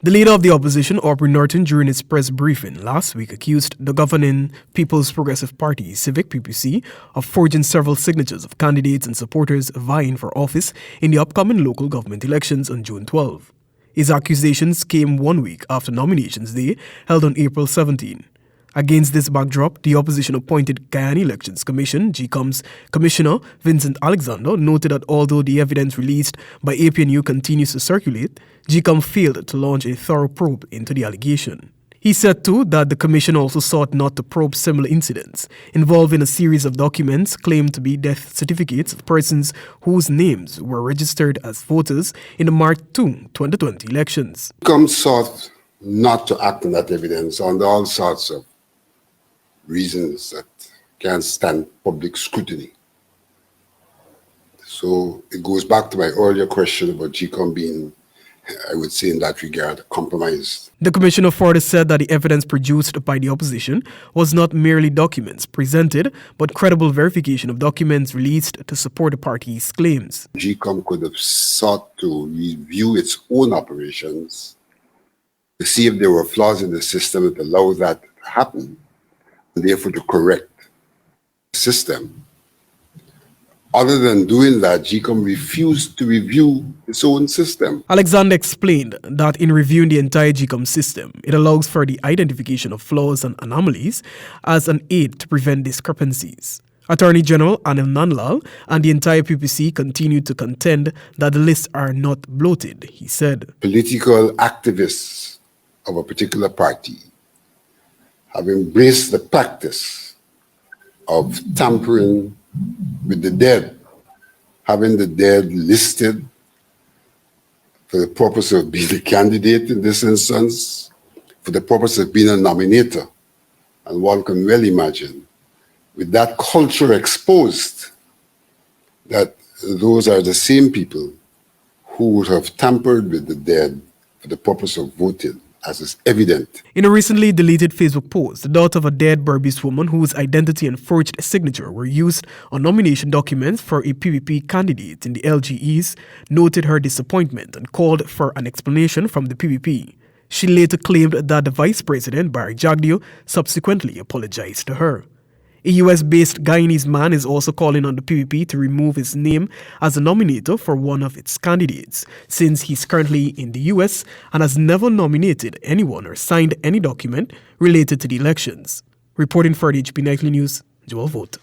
The leader of the opposition, Aubrey Norton, during his press briefing last week accused the governing People's Progressive Party, Civic PPC, of forging several signatures of candidates and supporters vying for office in the upcoming local government elections on June 12. His accusations came 1 week after nominations day held on April 17. Against this backdrop, the opposition-appointed Guyana Elections Commission, Gecom's Commissioner Vincent noted that although the evidence released by APNU continues to circulate, Gecom failed to launch a thorough probe into the allegation. He said too that the commission also sought not to probe similar incidents involving a series of documents claimed to be death certificates of persons whose names were registered as voters in the March 2, 2020 elections. Gecom sought not to act on that evidence under all sorts of reasons that can't stand public scrutiny. So it goes back to my earlier question about Gecom being, I would say in that regard, compromised. The commissioner further said that the evidence produced by the opposition was not merely documents presented, but credible verification of documents released to support the party's claims. Gecom could have sought to review its own operations to see if there were flaws in the system that allow that to happen, and therefore to correct the system. Other than doing that, Gecom refused to review its own system. Alexander explained that in reviewing the entire Gecom system, it allows for the identification of flaws and anomalies as an aid to prevent discrepancies. Attorney General Anil Nandlal and the entire PPC continue to contend that the lists are not bloated, he said. Political activists of a particular party have embraced the practice of tampering with the dead, having the dead listed for the purpose of being a candidate in this instance, for the purpose of being a nominator. And one can well imagine, with that culture exposed, that those are the same people who would have tampered with the dead for the purpose of voting, as is evident. In a recently deleted Facebook post, the daughter of a dead Berbice woman whose identity and forged signature were used on nomination documents for a PPP candidate in the LGEs noted her disappointment and called for an explanation from the PPP. She later claimed that the Vice President, Barry Jagdeo, subsequently apologized to her. A US-based Guyanese man is also calling on the PPP to remove his name as a nominator for one of its candidates, since he's currently in the US and has never nominated anyone or signed any document related to the elections. Reporting for the HP Nightly News, Joel Vogt.